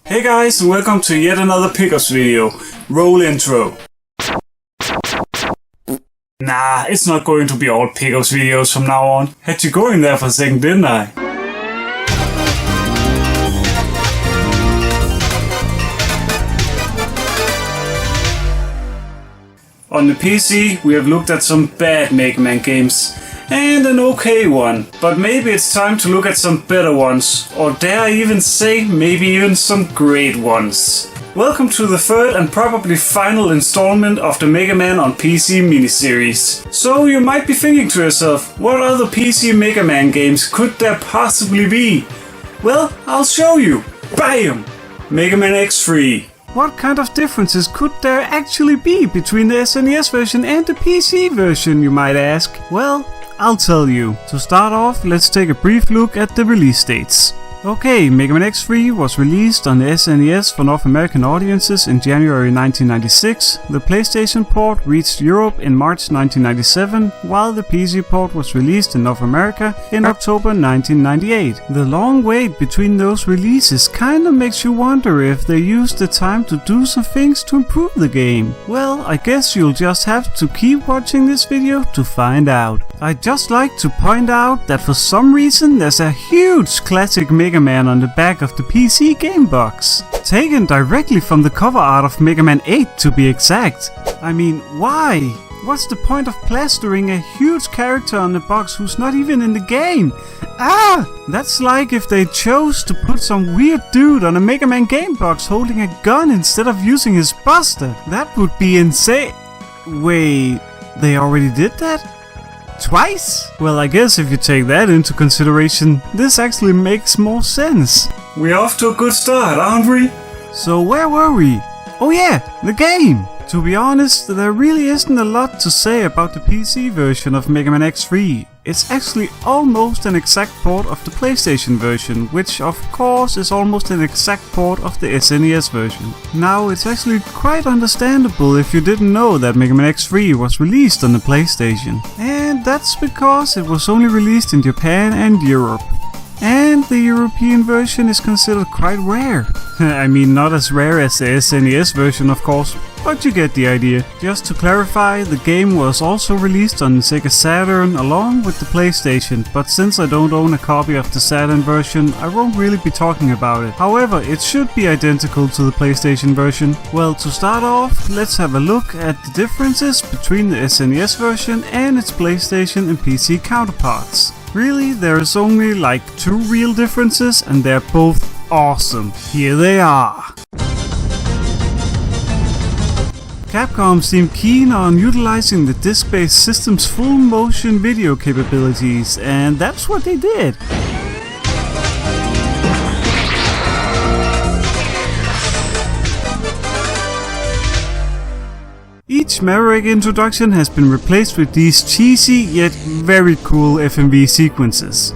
Hey guys, and welcome to yet another pickups video. Roll intro. Nah, it's not going to be all pickups videos from now on. Had you going there for a second, didn't I? On the PC, we have looked at some bad Mega Man games. And an okay one, but maybe it's time to look at some better ones, or dare I even say, maybe even some great ones. Welcome to the third and probably final installment of the Mega Man on PC miniseries. So you might be thinking to yourself, what other PC Mega Man games could there possibly be? Well, I'll show you. BAM! Mega Man X3. What kind of differences could there actually be between the SNES version and the PC version, you might ask? Well, I'll tell you. To start off, let's take a brief look at the release dates. Okay, Mega Man X3 was released on the SNES for North American audiences in January 1996, the PlayStation port reached Europe in March 1997, while the PC port was released in North America in October 1998. The long wait between those releases kinda makes you wonder if they used the time to do some things to improve the game. Well, I guess you'll just have to keep watching this video to find out. I'd just like to point out that for some reason there's a huge classic Mega Man on the back of the PC game box. Taken directly from the cover art of Mega Man 8 to be exact. I mean, why? What's the point of plastering a huge character on the box who's not even in the game? That's like if they chose to put some weird dude on a Mega Man game box holding a gun instead of using his buster. That would be insane. Wait, they already did that? Twice? Well, I guess if you take that into consideration, this actually makes more sense. We're off to a good start, aren't we? So where were we? Oh yeah, the game! To be honest, there really isn't a lot to say about the PC version of Mega Man X3. It's actually almost an exact port of the PlayStation version, which of course is almost an exact port of the SNES version. Now, it's actually quite understandable if you didn't know that Mega Man X3 was released on the PlayStation. And that's because it was only released in Japan and Europe. And the European version is considered quite rare. I mean, not as rare as the SNES version, of course, but you get the idea. Just to clarify, the game was also released on the Sega Saturn along with the PlayStation, but since I don't own a copy of the Saturn version, I won't really be talking about it. However, it should be identical to the PlayStation version. Well, to start off, let's have a look at the differences between the SNES version and its PlayStation and PC counterparts. Really, there's only like 2 real differences and they're both awesome. Here they are. Capcom seemed keen on utilizing the disc-based system's full motion video capabilities, and that's what they did. Each Maverick introduction has been replaced with these cheesy yet very cool FMV sequences.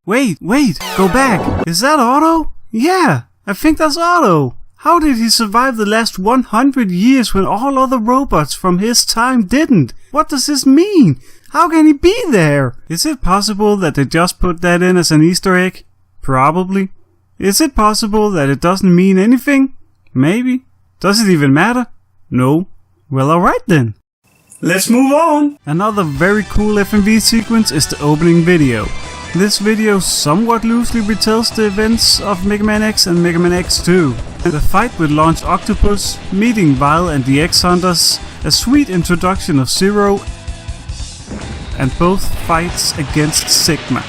Wait, go back. Is that Otto? Yeah, I think that's Otto. How did he survive the last 100 years when all other robots from his time didn't? What does this mean? How can he be there? Is it possible that they just put that in as an Easter egg? Probably. Is it possible that it doesn't mean anything? Maybe. Does it even matter? No. Well, alright then. Let's move on. Another very cool FMV sequence is the opening video. This video somewhat loosely retells the events of Mega Man X and Mega Man X2. The fight with Launch Octopus, meeting Vile and the X-Hunters, a sweet introduction of Zero, and both fights against Sigma.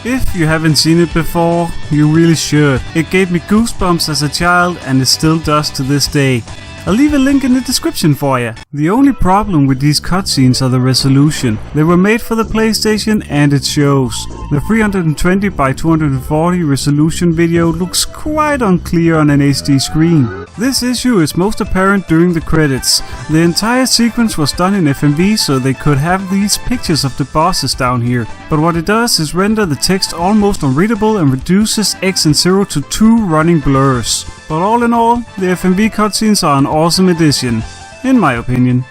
If you haven't seen it before, you really should. It gave me goosebumps as a child and it still does to this day. I'll leave a link in the description for you. The only problem with these cutscenes are the resolution. They were made for the PlayStation and it shows. The 320 by 240 resolution video looks quite unclear on an HD screen. This issue is most apparent during the credits. The entire sequence was done in FMV so they could have these pictures of the bosses down here. But what it does is render the text almost unreadable and reduces X and Zero to 2 running blurs. But all in all, the FMV cutscenes are an awesome addition, in my opinion.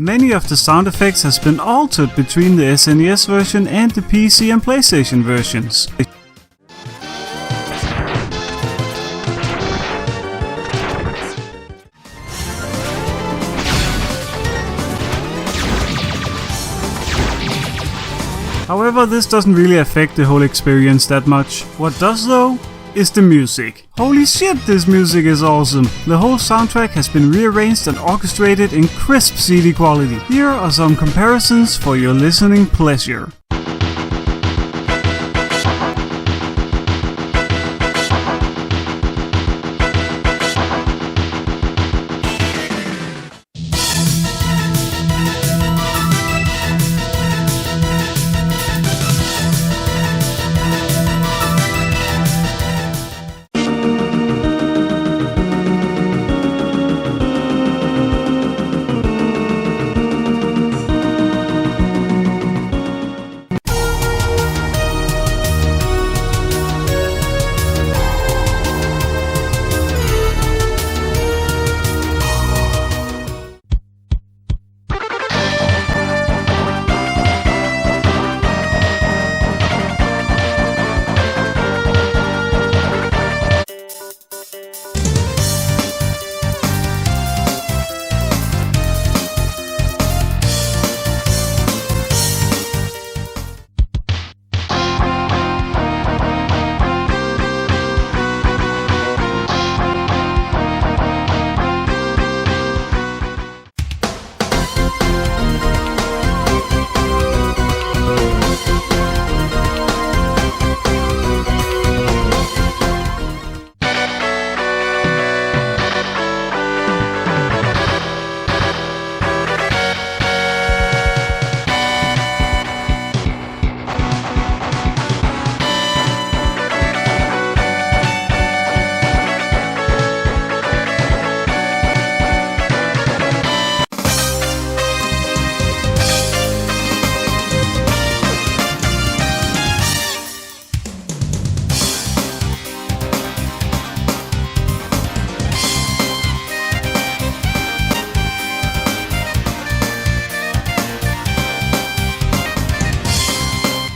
Many of the sound effects has been altered between the SNES version and the PC and PlayStation versions. However, this doesn't really affect the whole experience that much. What does though, is the music. Holy shit, this music is awesome! The whole soundtrack has been rearranged and orchestrated in crisp CD quality. Here are some comparisons for your listening pleasure.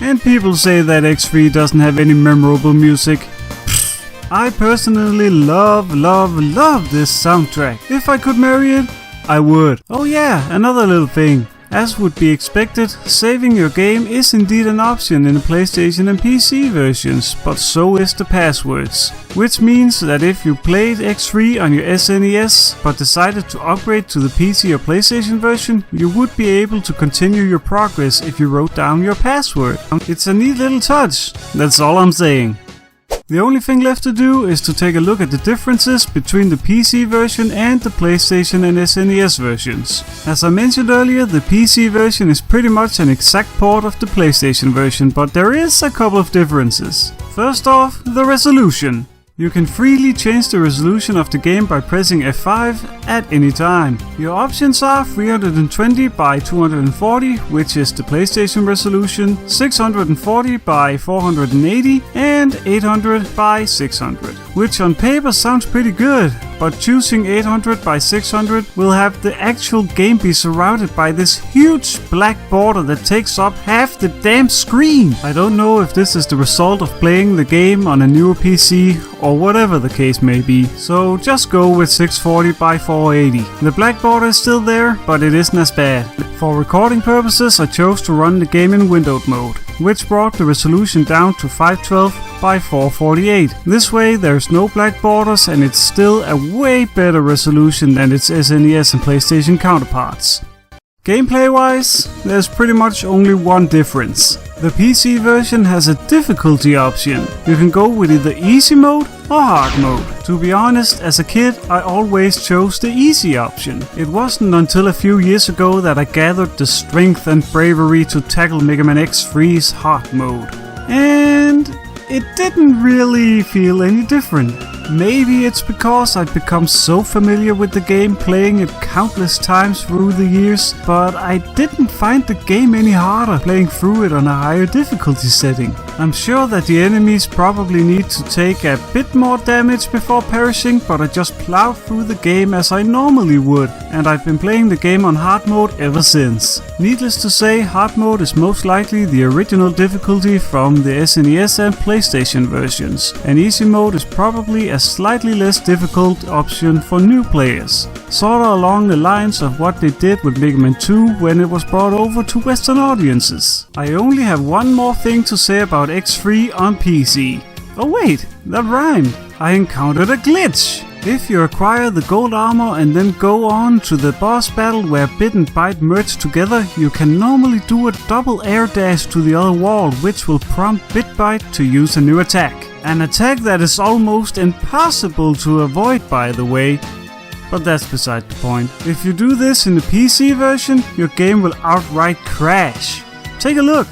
And people say that X3 doesn't have any memorable music. Pfft, I personally love this soundtrack. If I could marry it, I would. Oh yeah, another little thing. As would be expected, saving your game is indeed an option in the PlayStation and PC versions, but so is the passwords. Which means that if you played X3 on your SNES, but decided to upgrade to the PC or PlayStation version, you would be able to continue your progress if you wrote down your password. It's a neat little touch, that's all I'm saying. The only thing left to do is to take a look at the differences between the PC version and the PlayStation and SNES versions. As I mentioned earlier, the PC version is pretty much an exact port of the PlayStation version, but there is a couple of differences. First off, the resolution. You can freely change the resolution of the game by pressing F5 at any time. Your options are 320 by 240, which is the PlayStation resolution, 640 by 480 and 800 by 600, which on paper sounds pretty good, but choosing 800 by 600 will have the actual game be surrounded by this huge black border that takes up half the damn screen. I don't know if this is the result of playing the game on a newer PC or whatever the case may be, so just go with 640 by 480. The black border is still there, but it isn't as bad. For recording purposes, I chose to run the game in windowed mode, which brought the resolution down to 512 by 448. This way there's no black borders and it's still a way better resolution than its SNES and PlayStation counterparts. Gameplay wise, there's pretty much only one difference. The PC version has a difficulty option. You can go with either easy mode or hard mode. To be honest, as a kid, I always chose the easy option. It wasn't until a few years ago that I gathered the strength and bravery to tackle Mega Man X3's hard mode. And it didn't really feel any different. Maybe it's because I'd become so familiar with the game, playing it countless times through the years, but I didn't find the game any harder playing through it on a higher difficulty setting. I'm sure that the enemies probably need to take a bit more damage before perishing, but I just plowed through the game as I normally would, and I've been playing the game on hard mode ever since. Needless to say, hard mode is most likely the original difficulty from the SNES and PlayStation versions, and easy mode is probably a slightly less difficult option for new players. Sorta along the lines of what they did with Mega Man 2 when it was brought over to Western audiences. I only have one more thing to say about X3 on PC. Oh wait, that rhymed. I encountered a glitch. If you acquire the gold armor and then go on to the boss battle where Bit and Byte merge together, you can normally do a double air dash to the other wall, which will prompt Bit Byte to use a new attack. An attack that is almost impossible to avoid, by the way. But that's beside the point. If you do this in the PC version, your game will outright crash. Take a look.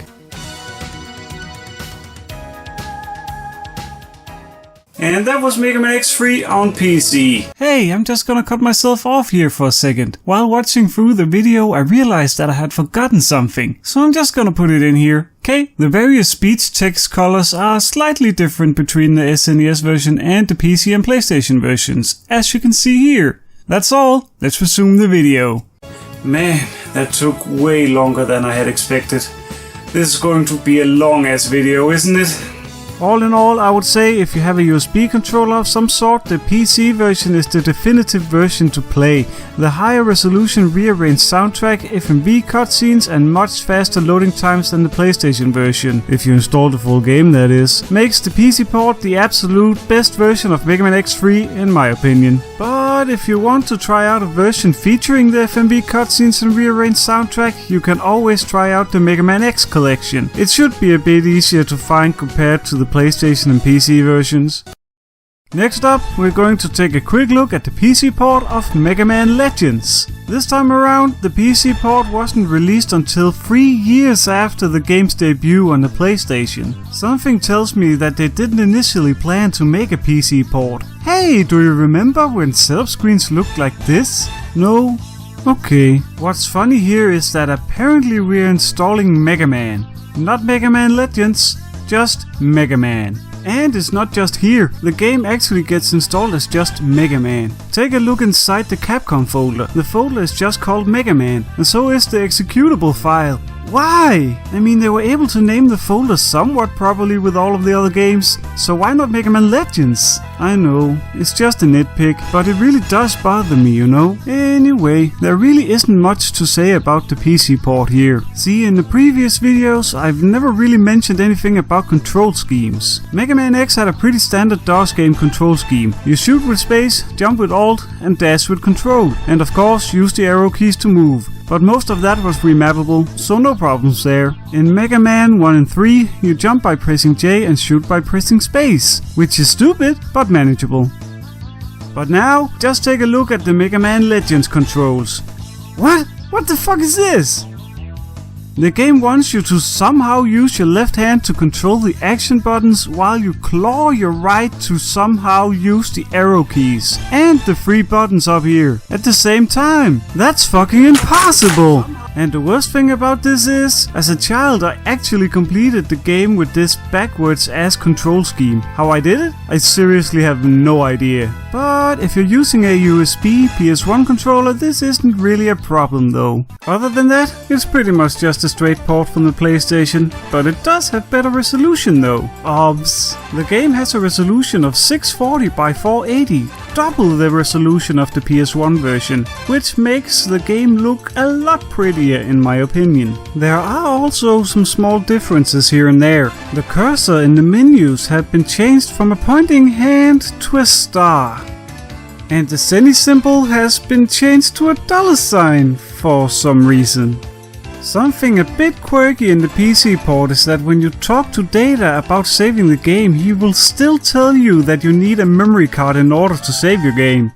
And that was Mega Man X3 on PC. Hey, I'm just gonna cut myself off here for a second. While watching through the video, I realized that I had forgotten something, so I'm just gonna put it in here. Okay, the various speech text colors are slightly different between the SNES version and the PC and PlayStation versions, as you can see here. That's all, let's resume the video. Man, that took way longer than I had expected. This is going to be a long ass video, isn't it? All in all, I would say if you have a USB controller of some sort, the PC version is the definitive version to play. The higher resolution rearranged soundtrack, FMV cutscenes and much faster loading times than the PlayStation version, if you install the full game that is, makes the PC port the absolute best version of Mega Man X3 in my opinion. But if you want to try out a version featuring the FMV cutscenes and rearranged soundtrack, you can always try out the Mega Man X collection. It should be a bit easier to find compared to the PlayStation and PC versions. Next up, we're going to take a quick look at the PC port of Mega Man Legends. This time around, the PC port wasn't released until 3 years after the game's debut on the PlayStation. Something tells me that they didn't initially plan to make a PC port. Hey, do you remember when setup screens looked like this? No? Okay. What's funny here is that apparently we're installing Mega Man. Not Mega Man Legends, just Mega Man. And it's not just here, the game actually gets installed as just Mega Man. Take a look inside the Capcom folder. The folder is just called Mega Man, and so is the executable file. Why? I mean, they were able to name the folder somewhat properly with all of the other games, so why not Mega Man Legends? I know, it's just a nitpick, but it really does bother me, you know? Anyway, there really isn't much to say about the PC port here. See, in the previous videos, I've never really mentioned anything about control schemes. Mega Man X had a pretty standard DOS game control scheme. You shoot with space, jump with Alt, and dash with control, and of course use the arrow keys to move. But most of that was remappable, so no problems there. In Mega Man 1 and 3, you jump by pressing J and shoot by pressing space, which is stupid, but manageable. But now, just take a look at the Mega Man Legends controls. What? What the fuck is this? The game wants you to somehow use your left hand to control the action buttons while you claw your right to somehow use the arrow keys and the 3 buttons up here at the same time. That's fucking impossible! And the worst thing about this is, as a child I actually completed the game with this backwards ass control scheme. How I did it? I seriously have no idea. But if you're using a USB PS1 controller, this isn't really a problem though. Other than that, it's pretty much just a straight port from the PlayStation, but it does have better resolution though. Obvs. The game has a resolution of 640 by 480, double the resolution of the PS1 version, which makes the game look a lot prettier in my opinion. There are also some small differences here and there. The cursor in the menus have been changed from a pointing hand to a star. And the Zenny symbol has been changed to a $sign for some reason. Something a bit quirky in the PC port is that when you talk to Data about saving the game, he will still tell you that you need a memory card in order to save your game.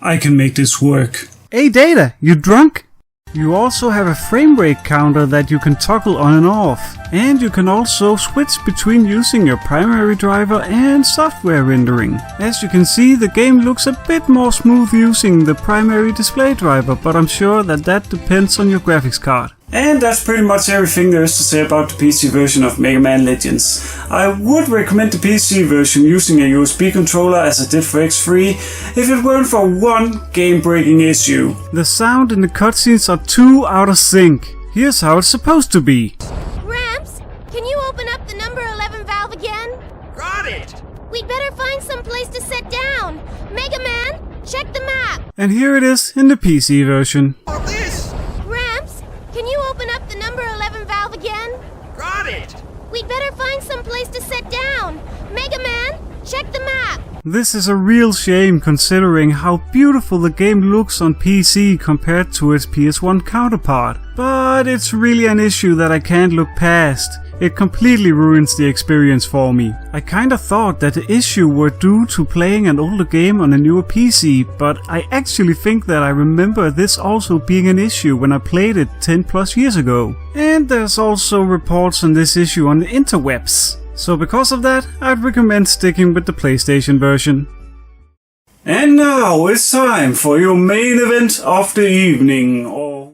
I can make this work. Hey Data, you drunk? You also have a frame rate counter that you can toggle on and off. And you can also switch between using your primary driver and software rendering. As you can see, the game looks a bit more smooth using the primary display driver, but I'm sure that depends on your graphics card. And that's pretty much everything there is to say about the PC version of Mega Man Legends. I would recommend the PC version using a USB controller as I did for X3 if it weren't for one game-breaking issue. The sound in the cutscenes are too out of sync. Here's how it's supposed to be. Gramps, can you open up the number 11 valve again? Got it! We'd better find some place to sit down. Mega Man, check the map. And here it is in the PC version. All this! Gramps, can you open up the number 11 valve again? Got it! We'd better find some place to sit down. Mega Man, check the map. This is a real shame considering how beautiful the game looks on PC compared to its PS1 counterpart. But it's really an issue that I can't look past. It completely ruins the experience for me. I kinda thought that the issue were due to playing an older game on a newer PC, but I actually think that I remember this also being an issue when I played it 10 plus years ago. And there's also reports on this issue on the interwebs. So because of that, I'd recommend sticking with the PlayStation version. And now it's time for your main event of the evening.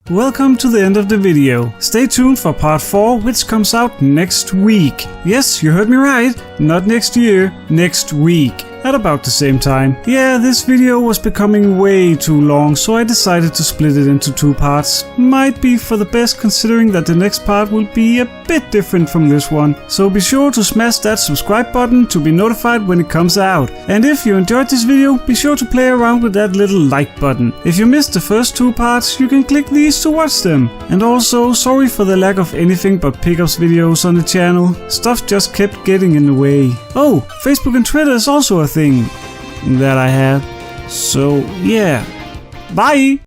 Welcome to the end of the video. Stay tuned for part 4, which comes out next week. Yes, you heard me right. Not next year, next week. At about the same time. Yeah, this video was becoming way too long, so I decided to split it into 2 parts. Might be for the best considering that the next part will be a bit different from this one. So be sure to smash that subscribe button to be notified when it comes out. And if you enjoyed this video, be sure to play around with that little like button. If you missed the first 2 parts, you can click these to watch them. And also, sorry for the lack of anything but pickups videos on the channel. Stuff just kept getting in the way. Oh, Facebook and Twitter is also a thing that I have. So yeah, bye!